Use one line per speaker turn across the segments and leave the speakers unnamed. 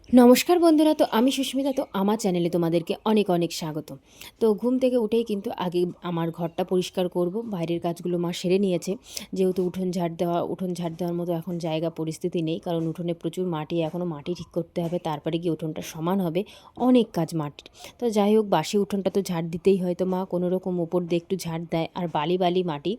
নমস্কার বন্ধুরা, তো আমি সুস্মিতা। তো আমার চ্যানেলে তোমাদেরকে অনেক অনেক স্বাগত। তো ঘুম থেকে উঠেই কিন্তু আগে আমার ঘরটা পরিষ্কার করব। বাইরের কাজগুলো মা সেরে নিয়েছে, যেহেতু উঠোন ঝাড় দেওয়ার মতো এখন জায়গা পরিস্থিতি নেই, কারণ উঠোনে প্রচুর মাটি, এখনও মাটি ঠিক করতে হবে, তারপরে গিয়ে উঠোনটা সমান হবে। অনেক কাজ মাটির। তো যাই হোক, বাসি উঠোনটা তো ঝাড় দিতেই হয়তো মা কোনো রকম ওপর দিয়ে একটু ঝাড় দেয়। আর বালি বালি মাটি,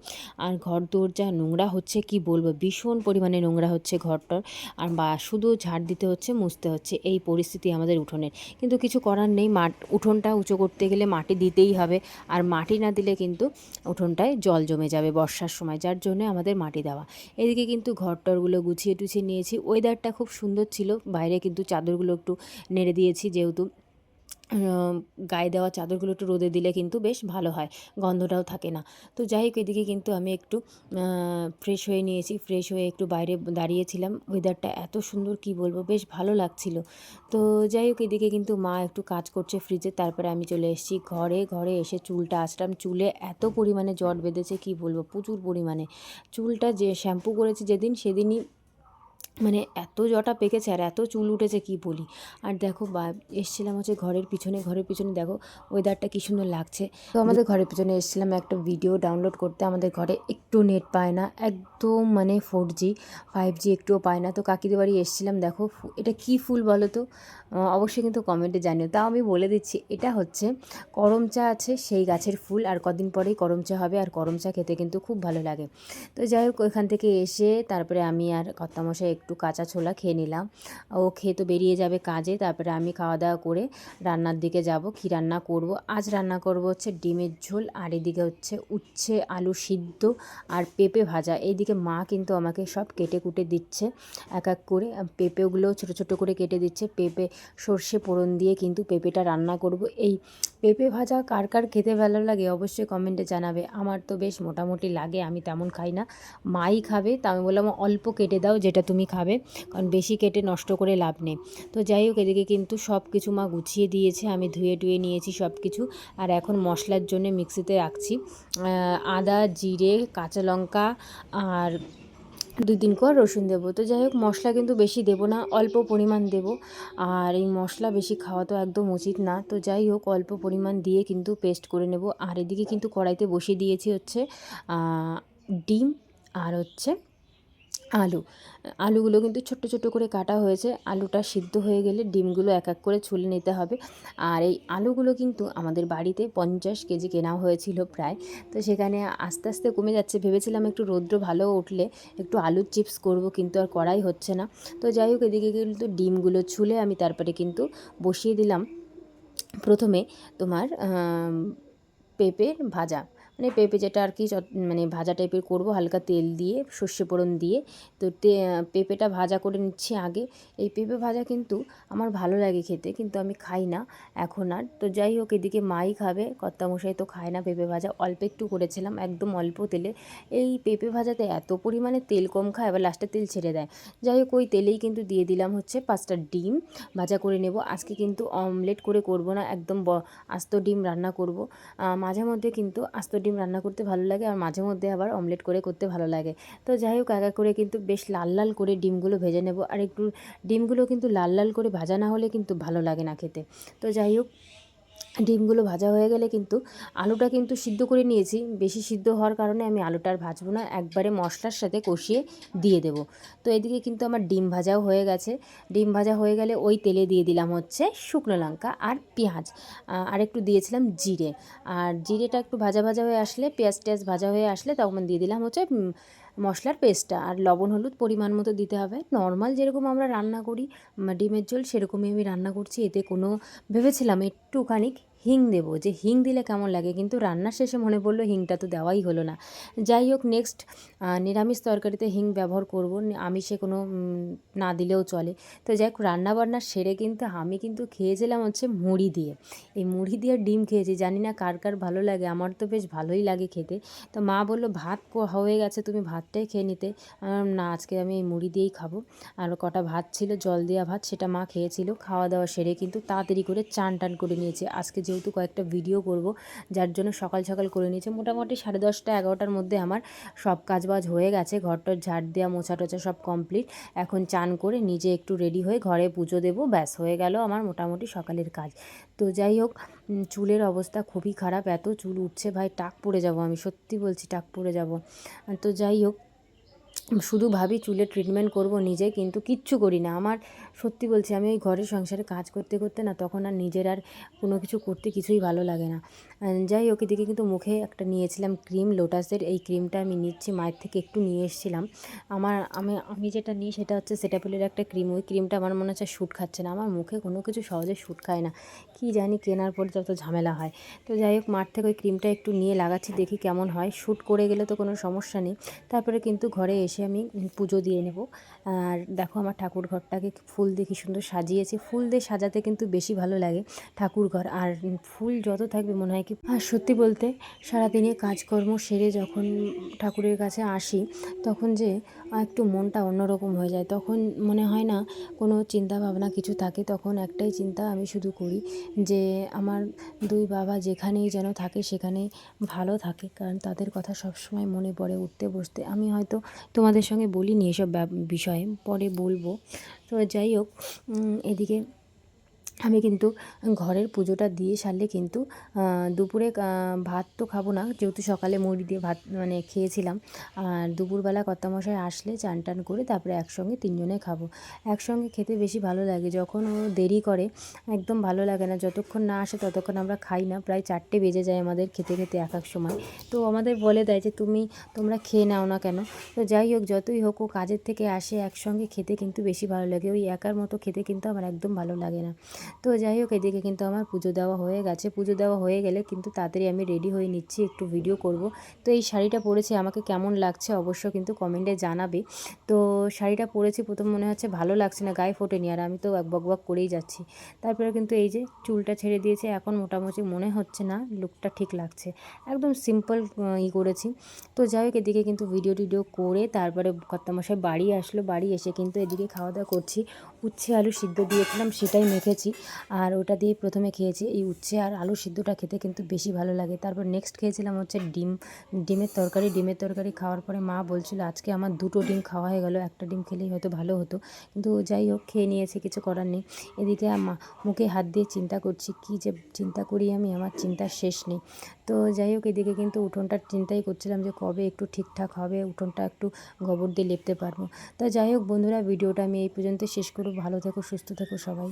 আর ঘর দৌড় যা নোংরা হচ্ছে কি বলবো, ভীষণ পরিমাণে নোংরা হচ্ছে ঘরটার। আর শুধু ঝাড় দিতে হচ্ছে, মুছতে হচ্ছে, এই পরিস্থিতি আমাদের উঠোনের। কিন্তু কিছু করার নেই, উঠোনটা উঁচু করতে গেলে মাটি দিতেই হবে। আর মাটি না দিলে কিন্তু উঠোনটায় জল জমে যাবে বর্ষার সময়, যার জন্য আমাদের মাটি দেওয়া। এদিকে কিন্তু ঘরটরগুলো গুছিয়ে টুছিয়ে নিয়েছি। ওয়েদারটা খুব সুন্দর ছিল, বাইরে কিন্তু চাদরগুলো একটু নেড়ে দিয়েছি, যেহেতু গায়ে দেওয়া চাদরগুলো একটু রোদে দিলে কিন্তু বেশ ভালো হয়, গন্ধটাও থাকে না। তো যাই হোক, এদিকে কিন্তু আমি একটু ফ্রেশ হয়ে নিয়েছি। ফ্রেশ হয়ে একটু বাইরে দাঁড়িয়েছিলাম। ওয়েদারটা এত সুন্দর কি বলবো, বেশ ভালো লাগছিল। তো যাই হোক, এদিকে কিন্তু মা একটু কাজ করছে ফ্রিজে। তারপরে আমি চলে এসেছি ঘরে এসে চুলটা আঁচড়াম। চুলে এত পরিমাণে জট বেঁধেছে কি বলবো, প্রচুর পরিমাণে। চুলটা যে শ্যাম্পু করেছি যেদিন, সেদিনই মানে এত জটা পেকেছে আর এত চুল উঠেছে কি বলি। আর দেখো এসছিলাম হচ্ছে ঘরের পিছনে দেখো ওয়েদারটা কী সুন্দর লাগছে। তো আমাদের ঘরের পিছনে এসছিলাম একটা ভিডিও ডাউনলোড করতে। আমাদের ঘরে একটু নেট পায় না, একদম মানে 4G 5G একটুও পায় না। তো কাকিদের বাড়ি এসছিলাম। দেখো এটা কি ফুল বলো তো, অবশ্যই কিন্তু কমেন্টে জানিও। তাও আমি বলে দিচ্ছি, এটা হচ্ছে করম চা আছে সেই গাছের ফুল। আর কদিন পরেই করম চা হবে, আর করম চা খেতে কিন্তু খুব ভালো লাগে। তো যাই হোক, ওইখান থেকে এসে তারপরে আমি আর কর্তামশাই একটু কাঁচা ছোলা খেয়ে নিলাম। ও খেয়ে তো বেরিয়ে যাবে কাজে, তারপরে আমি খাওয়া দাওয়া করে রান্নার দিকে যাব। কি রান্না করব আজ? রান্না করব হচ্ছে ডিমের ঝোল, আর এদিকে হচ্ছে উচ্ছে আলু সিদ্ধ আর পেঁপে ভাজা। এইদিকে মা কিন্তু আমাকে সব কেটে কুটে দিচ্ছে এক এক করে। পেঁপেগুলো ছোটো ছোটো করে কেটে দিচ্ছে। পেঁপে সর্ষে ফোড়ন দিয়ে কিন্তু পেঁপেটা রান্না করব। এই পেঁপে ভাজা কার কার খেতে ভালো লাগে অবশ্যই কমেন্টে জানাবে। আমার তো বেশ মোটামুটি লাগে, আমি তেমন খাই না, মাই খাবে। তা আমি বললাম অল্প কেটে দাও যেটা তুমি খাবে, কারণ বেশি কেটে নষ্ট করে লাভ নেই। তো যাই হোক, এদিকে কিন্তু সব কিছু মা গুছিয়ে দিয়েছে, আমি ধুয়ে টুয়ে নিয়েছি সব কিছু। আর এখন মশলার জন্য মিক্সিতে রাখছি আদা জিরে কাঁচা লঙ্কা আর 2-3 কোয়া রসুন দেবো। তো যাই হোক, মশলা কিন্তু বেশি দেবো না, অল্প পরিমাণ দেবো। আর এই মশলা বেশি খাওয়া তো একদম উচিত না। তো যাই হোক, অল্প পরিমাণ দিয়ে কিন্তু পেস্ট করে নেব। আর এদিকে কিন্তু কড়াইতে বসিয়ে দিয়েছি হচ্ছে ডিম আর হচ্ছে আলু। আলুগুলো কিন্তু ছোট্ট ছোট্ট করে কাটা হয়েছে। আলুটা সিদ্ধ হয়ে গেলে ডিমগুলো এক এক করে ছুলে নিতে হবে। আর এই আলুগুলো কিন্তু আমাদের বাড়িতে 50 কেজি কেনা হয়েছিল প্রায়। তো সেখানে আস্তে আস্তে কমে যাচ্ছে। ভেবেছিলাম একটু রৌদ্র ভালো উঠলে একটু আলুর চিপস করব, কিন্তু আর করাই হচ্ছে না। তো যাই হোক, এদিকে কিন্তু ডিমগুলো ছুলে আমি তারপরে কিন্তু বসিয়ে দিলাম প্রথমে তোমার পেঁপের ভাজা, মানে পেঁপে যেটা আর কি মানে ভাজা টাইপের করব, হালকা তেল দিয়ে সর্ষে ফোড়ন দিয়ে। তো পেঁপেটা ভাজা করে নিচ্ছি আগে। এই পেঁপে ভাজা কিন্তু আমার ভালো লাগে খেতে, কিন্তু আমি খাই না এখন আর। তো যাই হোক, এদিকে মাই খাবে, কর্তামশাই তো খায় না পেঁপে ভাজা। অল্প একটু করেছিলাম, একদম অল্প তেলে। এই পেঁপে ভাজাতে এত পরিমাণে তেল কম খায়, আবার লাস্টে তেল ছেড়ে দেয়। যাই হোক, ওই তেলেই কিন্তু দিয়ে দিলাম হচ্ছে 5টা ডিম ভাজা করে নেব। আজকে কিন্তু অমলেট করে করব না, একদম আস্ত ডিম রান্না করব। মাঝে মধ্যে কিন্তু আস্ত ডিম রান্না করতে ভালো লাগে, আর মাঝে মধ্যে আবার অমলেট করে করতে ভালো লাগে। তো যাই হোক, এক এক করে কিন্তু বেশ লাল লাল করে ডিমগুলো ভেজে নেব। আর একটু ডিমগুলো কিন্তু লাল লাল করে ভাজা না হলে কিন্তু ভালো লাগে না খেতে। তো যাই হোক, ডিমগুলো ভাজা হয়ে গেলে কিন্তু আলুটা কিন্তু সিদ্ধ করে নিয়েছি। বেশি সিদ্ধ হওয়ার কারণে আমি আলুটা আর ভাজবো না, একবারে মশলার সাথে কষিয়ে দিয়ে দেব। তো এদিকে কিন্তু আমার ডিম ভাজাও হয়ে গেছে। ডিম ভাজা হয়ে গেলে ওই তেলে দিয়ে দিলাম হচ্ছে শুকনো লঙ্কা আর পেঁয়াজ, আর একটু দিয়েছিলাম জিরে। আর জিরেটা একটু ভাজা ভাজা হয়ে আসলে, পেঁয়াজ টেয়াজ ভাজা হয়ে আসলে, তখন দিয়ে দিলাম হচ্ছে মশলার পেস্টটা। আর লবণ হলুদ পরিমাণ মতো দিতে হবে। নর্মাল যেরকম আমরা রান্না করি ডিমের ঝোল, সেরকমই আমি রান্না করছি। এতে কোনো, ভেবেছিলাম একটুখানি হিং দেবো, যে হিং দিলে কেমন লাগে, কিন্তু রান্নার শেষে মনে পড়লো হিংটা তো দেওয়াই হলো না। যাই হোক, নেক্সট নিরামিষ তরকারিতে হিং ব্যবহার করব, আমিষে কোনো না দিলেও চলে। তো যাই হোক, রান্নাবান্না সেরে কিন্তু আমি কিন্তু খেয়েছিলাম হচ্ছে মুড়ি দিয়ে। এই মুড়ি দিয়ে ডিম খেয়েছি, জানি না কার কার ভালো লাগে, আমার তো বেশ ভালোই লাগে খেতে। তো মা বললো ভাত হয়ে গেছে, তুমি ভাতটাই খেয়ে নিতে। না, আজকে আমি এই মুড়ি দিয়েই খাবো। আর কটা ভাত ছিল, জল দেওয়া ভাত, সেটা মা খেয়েছিল। খাওয়া দাওয়া সেরে কিন্তু তাড়াতাড়ি করে চান টান করে নিয়েছে। আজকে যেহেতু কয়েকটা ভিডিও করব, যার জন্য সকাল সকাল করে নিয়েছি। মোটামুটি 10:30 11টার মধ্যে আমার সব কাজবাজ হয়ে গেছে, ঘরটার ঝাড় দেওয়া মোছা টোছা সব কমপ্লিট। এখন চান করে নিজে একটু রেডি হয়ে ঘরে পুজো দেবো, ব্যাস হয়ে গেল আমার মোটামুটি সকালের কাজ। তো যাই হোক, চুলের অবস্থা খুবই খারাপ, এত চুল উঠছে ভাই, টাক পড়ে যাব, আমি সত্যি বলছি টাক পড়ে যাব। তো যাই হোক, শুধু ভাবি চুলে ট্রিটমেন্ট করব নিজে, কিন্তু কিচ্ছু করি না। আমার সত্যি বলছি, আমি ওই ঘরের সংসারে কাজ করতে করতে না, তখন আর নিজের আর কোনো কিছু করতে কিছুই ভালো লাগে না। যাই হোক, এদিকে কিন্তু মুখে একটা নিয়েছিলাম ক্রিম, লোটাসের এই ক্রিমটা আমি নিচ্ছি, মায়ের থেকে একটু নিয়ে এসেছিলাম। আমি যেটা নিই সেটা হচ্ছে সেটাফিলের একটা ক্রিম। ওই ক্রিমটা আমার মনে হচ্ছে শ্যুট খাচ্ছে না, আমার মুখে কোনো কিছু সহজে শ্যুট খায় না, কি জানি কেনার পর যত ঝামেলা হয়। তো যাই হোক, মার থেকে ওই ক্রিমটা একটু নিয়ে লাগাচ্ছি, দেখি কেমন হয়। শ্যুট করে গেলে তো কোনো সমস্যা নেই। তারপরে কিন্তু ঘরে এসে আমি পুজো দিয়ে নেব। আর দেখো আমার ঠাকুর ঘরটাকে ফুল দিয়ে কি সুন্দর সাজিয়েছি। ফুল দিয়ে সাজাতে কিন্তু বেশি ভালো লাগে ঠাকুর ঘর, আর ফুল যত থাকবে মনে হয় কি। আর সত্যি বলতে, সারাদিনে কাজকর্ম সেরে যখন ঠাকুরের কাছে আসি, তখন যে একটু মনটা অন্যরকম হয়ে যায়। তখন মনে হয় না কোনো চিন্তা ভাবনা কিছু থাকে, তখন একটাই চিন্তা আমি শুধু করি যে আমার দুই বাবা যেখানেই যেন থাকে সেখানে ভালো থাকে, কারণ তাদের কথা সবসময় মনে পড়ে উঠতে বসতে। আমি হয়তো তোমাদের সঙ্গে বলিনি এসব বিষয়ে, পরে বলবো। তো যাই হোক, এদিকে আমি কিন্তু ঘরের পুজোটা দিয়ে সারলে কিন্তু দুপুরে ভাত তো খাবো না, যেহেতু সকালে মুড়ি দিয়ে ভাত মানে খেয়েছিলাম। আর দুপুরবেলা কর্তামশাই আসলে চান টান করে তারপরে একসঙ্গে তিনজনে খাবো। একসঙ্গে খেতে বেশি ভালো লাগে, যখন ও দেরি করে একদম ভালো লাগে না। যতক্ষণ না আসে ততক্ষণ আমরা খাই না, প্রায় 4টে বেজে যায় আমাদের খেতে খেতে এক এক সময়। তো আমাদের বলে দেয় যে তোমরা খেয়ে নাও না কেন। তো যাই হোক, যতই হোক, ও কাজের থেকে আসে, একসঙ্গে খেতে কিন্তু বেশি ভালো লাগে। ওই একার মতো খেতে কিন্তু আমার একদম ভালো লাগে না। তো যাই হোক, এদিকে কিন্তু আমার পুজো দেওয়া হয়ে গেছে। পুজো দেওয়া হয়ে গেলে কিন্তু তাড়াতাড়ি আমি রেডি হয়ে নিচ্ছি, একটু ভিডিও করব। তো এই শাড়িটা পরেছি, আমাকে কেমন লাগছে অবশ্য কিন্তু কমেন্টে জানাবে। তো শাড়িটা পরেছি, প্রথম মনে হচ্ছে ভালো লাগছে না, গায়ে ফোটেনি, আর আমি তো বক করেই যাচ্ছি। তারপরে কিন্তু এই যে চুলটা ছেড়ে দিয়েছে, এখন মোটামুটি মনে হচ্ছে না লুকটা ঠিক লাগছে, একদম সিম্পল করেছি। তো যাই হোক, এদিকে কিন্তু ভিডিও টিডিও করে তারপরে কর্তামশাই বাড়ি আসলো। বাড়ি এসে কিন্তু এদিকে খাওয়া দাওয়া করছি। উচ্ছে আলু সিদ্ধ দিয়েছিলাম, সেটাই মেখেছি, আর ওটা দিয়ে প্রথমে খেয়েছি। এই উচ্ছে আর আলু সিদ্ধটা খেতে কিন্তু বেশি ভালো লাগে। তারপর নেক্সট খেয়েছিলাম হচ্ছে ডিমের তরকারি। ডিমের তরকারি খাওয়ার পরে মা বলছিল আজকে আমার 2টো ডিম খাওয়া হয়ে গেল, একটা ডিম খেলেই হয়তো ভালো হতো, কিন্তু যাই হোক খেয়ে নিয়েছি, কিছু করার নেই। এদিকে মুখে হাত দিয়ে চিন্তা করছি, কি যে চিন্তা করি আমি, আমার চিন্তার শেষ নেই। তো যাই হোক, এদিকে কিন্তু উঠোনটার চিন্তাই করছিলাম যে কবে একটু ঠিকঠাক হবে, উঠোনটা একটু গোবর দিয়ে লেপতে পারবো। তো যাই হোক বন্ধুরা, ভিডিওটা আমি এই পর্যন্ত শেষ করব। ভালো থেকো, সুস্থ থেকো সবাই।